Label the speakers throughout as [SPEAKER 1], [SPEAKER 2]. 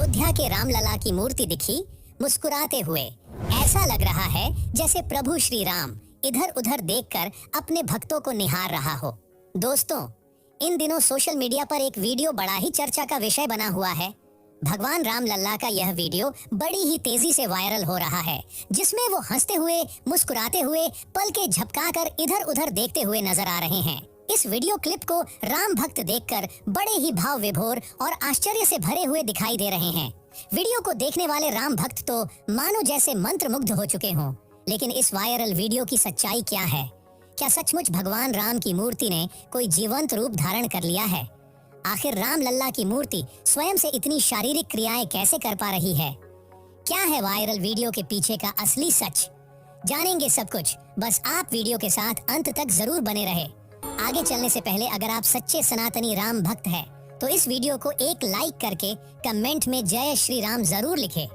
[SPEAKER 1] अयोध्या के रामलला की मूर्ति दिखी मुस्कुराते हुए। ऐसा लग रहा है जैसे प्रभु श्री राम इधर उधर देखकर अपने भक्तों को निहार रहा हो। दोस्तों, इन दिनों सोशल मीडिया पर एक वीडियो बड़ा ही चर्चा का विषय बना हुआ है। भगवान रामलला का यह वीडियो बड़ी ही तेजी से वायरल हो रहा है, जिसमें वो हंसते हुए, मुस्कुराते हुए, पलकें झपकाकर इधर उधर देखते हुए नजर आ रहे हैं। इस वीडियो क्लिप को राम भक्त देखकर बड़े ही भाव विभोर और आश्चर्य से भरे हुए दिखाई दे रहे हैं। वीडियो को देखने वाले राम भक्त तो मानो जैसे मंत्रमुग्ध हो चुके हों। लेकिन इस वायरल वीडियो की सच्चाई क्या है? क्या सचमुच भगवान राम की मूर्ति ने कोई जीवंत रूप धारण कर लिया है? आखिर रामलला की मूर्ति स्वयं से इतनी शारीरिक क्रियाएं कैसे कर पा रही है? क्या है वायरल वीडियो के पीछे का असली सच? जानेंगे सब कुछ, बस आप वीडियो के साथ अंत तक जरूर बने रहे। आगे चलने से पहले अगर आप सच्चे सनातनी राम भक्त हैं, तो इस वीडियो को एक लाइक करके कमेंट में जय श्री राम जरूर लिखें।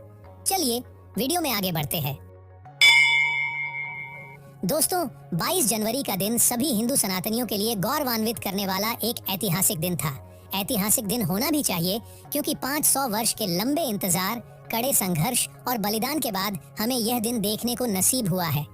[SPEAKER 1] चलिए वीडियो में आगे बढ़ते हैं। दोस्तों, 22 जनवरी का दिन सभी हिंदू सनातनियों के लिए गौरवान्वित करने वाला एक ऐतिहासिक दिन था। ऐतिहासिक दिन होना भी चाहिए, क्योंकि 500 वर्ष के लंबे इंतजार, कड़े संघर्ष और बलिदान के बाद हमें यह दिन देखने को नसीब हुआ है।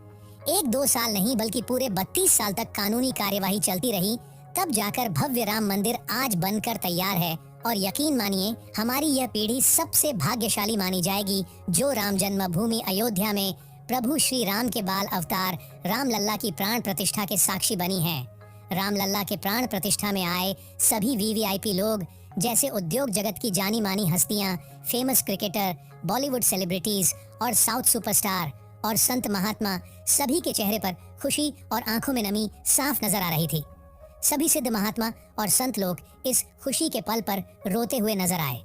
[SPEAKER 1] 1-2 साल नहीं बल्कि पूरे 32 साल तक कानूनी कार्यवाही चलती रही, तब जाकर भव्य राम मंदिर आज बनकर तैयार है। और यकीन मानिए, हमारी यह पीढ़ी सबसे भाग्यशाली मानी जाएगी जो राम जन्मभूमि अयोध्या में प्रभु श्री राम के बाल अवतार रामलला की प्राण प्रतिष्ठा के साक्षी बनी है। रामलला के प्राण प्रतिष्ठा में आए सभी वीवीआईपी लोग, जैसे उद्योग जगत की जानी मानी हस्तियां, फेमस क्रिकेटर, बॉलीवुड सेलिब्रिटीज और साउथ सुपरस्टार और संत महात्मा, सभी के चेहरे पर खुशी और आंखों में नमी साफ नजर आ रही थी। सभी सिद्ध महात्मा और संत लोग इस खुशी के पल पर रोते हुए नजर आए।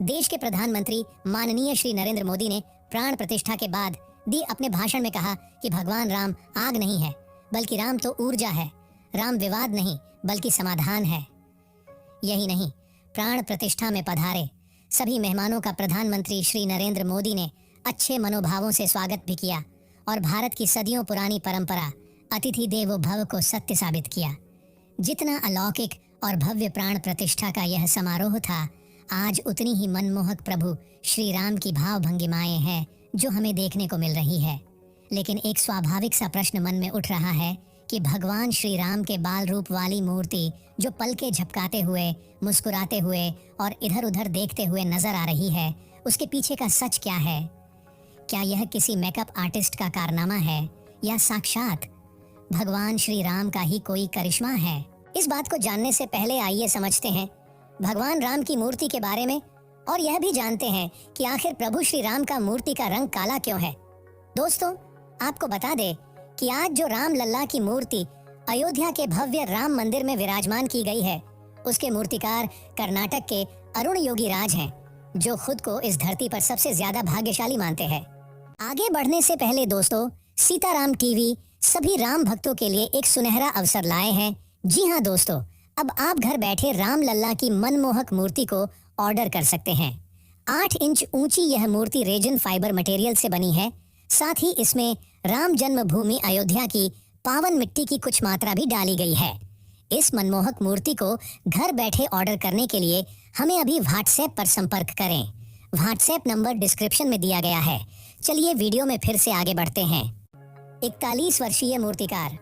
[SPEAKER 1] देश के प्रधानमंत्री माननीय श्री नरेंद्र मोदी ने प्राण प्रतिष्ठा के बाद दी अपने भाषण में कहा कि भगवान राम आग नहीं है, बल्कि राम तो ऊर्जा है। राम विवाद नहीं बल्कि समाधान है। यही नहीं, प्राण प्रतिष्ठा में पधारे सभी मेहमानों का प्रधानमंत्री श्री नरेंद्र मोदी ने अच्छे मनोभावों से स्वागत भी किया और भारत की सदियों पुरानी परंपरा अतिथि देवो भव को सत्य साबित किया। जितना अलौकिक और भव्य प्राण प्रतिष्ठा का यह समारोह था, आज उतनी ही मनमोहक प्रभु श्री राम की भाव भंगिमाएं हैं जो हमें देखने को मिल रही है। लेकिन एक स्वाभाविक सा प्रश्न मन में उठ रहा है कि भगवान श्री राम के बाल रूप वाली मूर्ति जो पलके झपकाते हुए, मुस्कुराते हुए और इधर उधर देखते हुए नजर आ रही है, उसके पीछे का सच क्या है? क्या यह किसी मेकअप आर्टिस्ट का कारनामा है या साक्षात भगवान श्री राम का ही कोई करिश्मा है? इस बात को जानने से पहले आइए समझते हैं भगवान राम की मूर्ति के बारे में, और यह भी जानते हैं कि आखिर प्रभु श्री राम का मूर्ति का रंग काला क्यों है। दोस्तों, आपको बता दे कि आज जो रामलला की मूर्ति अयोध्या के भव्य राम मंदिर में विराजमान की गई है, उसके मूर्तिकार कर्नाटक के अरुण योगीराज हैं, जो खुद को इस धरती पर सबसे ज्यादा भाग्यशाली मानते हैं। आगे बढ़ने से पहले दोस्तों, सीताराम टीवी सभी राम भक्तों के लिए एक सुनहरा अवसर लाए हैं। जी हाँ दोस्तों, अब आप घर बैठे रामलला की मनमोहक मूर्ति को ऑर्डर कर सकते हैं। 8 इंच ऊंची यह मूर्ति रेजिन फाइबर मटेरियल से बनी है। साथ ही इसमें राम जन्मभूमि अयोध्या की पावन मिट्टी की कुछ मात्रा भी डाली गई है। इस मनमोहक मूर्ति को घर बैठे ऑर्डर करने के लिए हमें अभी व्हाट्सएप पर संपर्क करें। व्हाट्सएप नंबर डिस्क्रिप्शन में दिया गया है। चलिए वीडियो में फिर से आगे बढ़ते हैं। 41 वर्षीय मूर्तिकार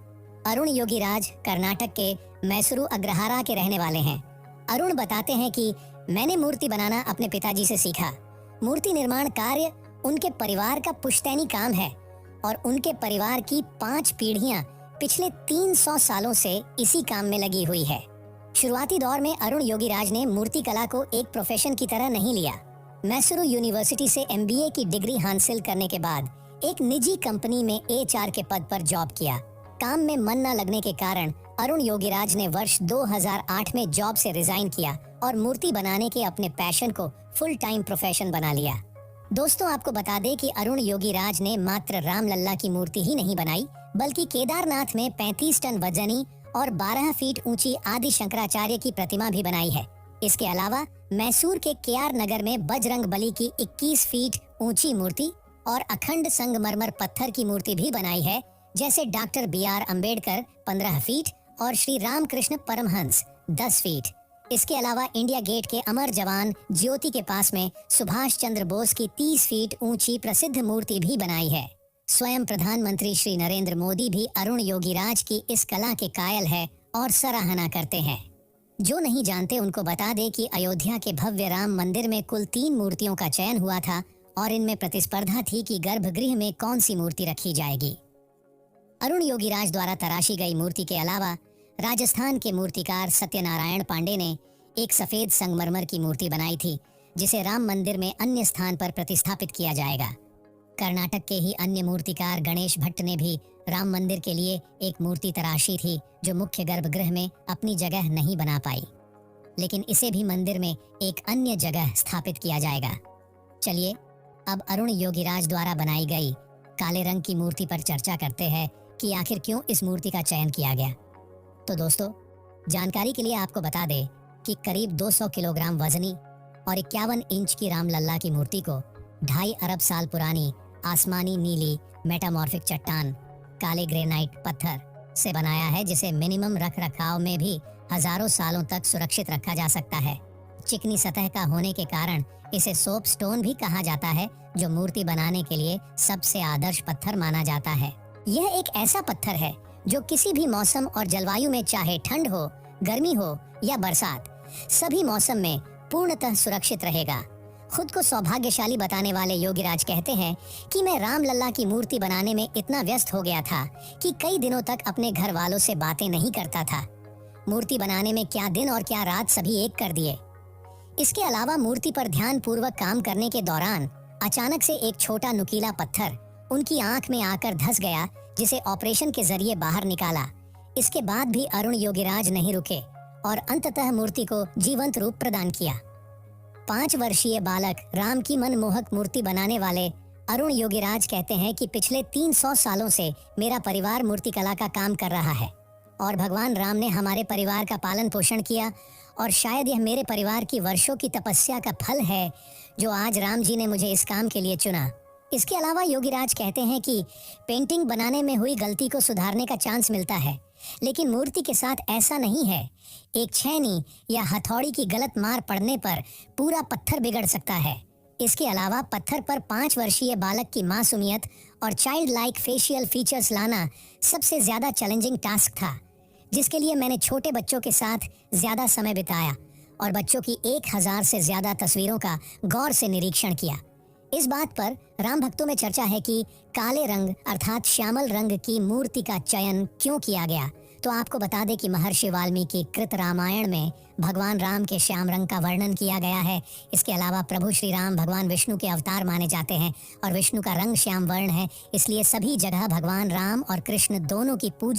[SPEAKER 1] अरुण योगीराज कर्नाटक के मैसूरू अग्रहारा के रहने वाले हैं। अरुण बताते हैं कि मैंने मूर्ति बनाना अपने पिताजी से सीखा। मूर्ति निर्माण कार्य उनके परिवार का पुश्तैनी काम है और उनके परिवार की 5 पीढ़ियां पिछले 300 सालों से इसी काम में लगी हुई है। शुरुआती दौर में अरुण योगीराज ने मूर्ति कला को एक प्रोफेशन की तरह नहीं लिया। मैसूरू यूनिवर्सिटी से MBA की डिग्री हासिल करने के बाद एक निजी कंपनी में HR के पद पर जॉब किया। काम में मन न लगने के कारण अरुण योगीराज ने वर्ष 2008 में जॉब से रिजाइन किया और मूर्ति बनाने के अपने पैशन को फुल टाइम प्रोफेशन बना लिया। दोस्तों, आपको बता दें कि अरुण योगीराज ने मात्र रामलला की मूर्ति ही नहीं बनाई, बल्कि केदारनाथ में 35 टन वजनी और 12 फीट ऊंची आदि शंकराचार्य की प्रतिमा भी बनाई है। इसके अलावा मैसूर के KR नगर में बजरंग बली की 21 फीट ऊंची मूर्ति और अखंड संगमरमर पत्थर की मूर्ति भी बनाई है, जैसे डॉक्टर BR अम्बेडकर 15 फीट और श्री रामकृष्ण परमहंस 10 फीट। इसके अलावा इंडिया गेट के अमर जवान ज्योति के पास में सुभाष चंद्र बोस की 30 फीट ऊंची प्रसिद्ध मूर्ति भी बनाई है। स्वयं प्रधानमंत्री श्री नरेंद्र मोदी भी अरुण योगीराज की इस कला के कायल है और सराहना करते हैं। जो नहीं जानते उनको बता दे कि अयोध्या के भव्य राम मंदिर में कुल 3 मूर्तियों का चयन हुआ था और इनमें प्रतिस्पर्धा थी कि गर्भगृह में कौन सी मूर्ति रखी जाएगी। अरुण योगीराज द्वारा तराशी गई मूर्ति के अलावा राजस्थान के मूर्तिकार सत्यनारायण पांडे ने एक सफेद संगमरमर की मूर्ति बनाई थी जिसे राम मंदिर में अन्य स्थान पर प्रतिस्थापित किया जाएगा। कर्नाटक के ही अन्य मूर्तिकार गणेश भट्ट ने भी राम मंदिर के लिए एक मूर्ति तराशी थी जो मुख्य गर्भगृह में अपनी जगह नहीं बना पाई, लेकिन इसे भी मंदिर में एक अन्य जगह स्थापित किया जाएगा। चलिए अब अरुण योगीराज द्वारा बनाई गई काले रंग की मूर्ति पर चर्चा करते हैं कि आखिर क्यों इस मूर्ति का चयन किया गया। तो दोस्तों, जानकारी के लिए आपको बता दें कि करीब 200 किलोग्राम वजनी और 51 इंच की रामलल्ला की मूर्ति को 2.5 अरब साल पुरानी आसमानी नीली मेटामॉर्फिक चट्टान काले ग्रेनाइट पत्थर से बनाया है, जिसे मिनिमम रख रखाव में भी हजारों सालों तक सुरक्षित रखा जा सकता है। चिकनी सतह का होने के कारण इसे सोप स्टोन भी कहा जाता है, जो मूर्ति बनाने के लिए सबसे आदर्श पत्थर माना जाता है। यह एक ऐसा पत्थर है जो किसी भी मौसम और जलवायु में, चाहे ठंड हो, गर्मी हो या बरसात, सभी मौसम में पूर्णतः सुरक्षित रहेगा। खुद को सौभाग्यशाली बताने वाले योगीराज कहते हैं कि मैं रामलल्ला की मूर्ति बनाने में इतना व्यस्त हो गया था कि कई दिनों तक अपने घर वालों से बातें नहीं करता था। मूर्ति बनाने में क्या दिन और क्या रात सभी एक कर दिए। इसके अलावा मूर्ति पर ध्यान पूर्वक काम करने के दौरान अचानक से एक छोटा नुकीला पत्थर उनकी आंख में आकर धंस गया, जिसे ऑपरेशन के जरिए बाहर निकाला। इसके बाद भी अरुण योगीराज नहीं रुके और अंततः मूर्ति को जीवंत रूप प्रदान किया। 5 वर्षीय बालक राम की मनमोहक मूर्ति बनाने वाले अरुण योगीराज कहते हैं कि पिछले 300 सालों से मेरा परिवार मूर्तिकला का काम कर रहा है और भगवान राम ने हमारे परिवार का पालन पोषण किया और शायद यह मेरे परिवार की वर्षों की तपस्या का फल है जो आज राम जी ने मुझे इस काम के लिए चुना। इसके अलावा योगीराज कहते हैं कि पेंटिंग बनाने में हुई गलती को सुधारने का चांस मिलता है, लेकिन मूर्ति के साथ ऐसा नहीं है। एक छेनी या हथौड़ी की गलत मार पड़ने पर पूरा पत्थर बिगड़ सकता है। इसके अलावा पत्थर पर 5 वर्षीय बालक की मासूमियत और चाइल्ड लाइक फेशियल फीचर्स लाना सबसे ज्यादा चैलेंजिंग टास्क था, जिसके लिए मैंने छोटे बच्चों के साथ ज्यादा समय बिताया और बच्चों की 1000 से ज्यादा तस्वीरों का गौर से निरीक्षण किया। इस बात पर राम भक्तों में चर्चा है कि काले रंग अर्थात श्यामल रंग की मूर्ति का चयन क्यों किया गया। तो आपको बता दें कि महर्षि वाल्मीकि कृत रामायण में भगवान राम के श्याम रंग का वर्णन किया गया है। इसके अलावा प्रभु श्री राम भगवान विष्णु के अवतार माने जाते हैं और विष्णु का रंग श्याम वर्ण है, इसलिए सभी जगह भगवान राम और कृष्ण दोनों की पूजा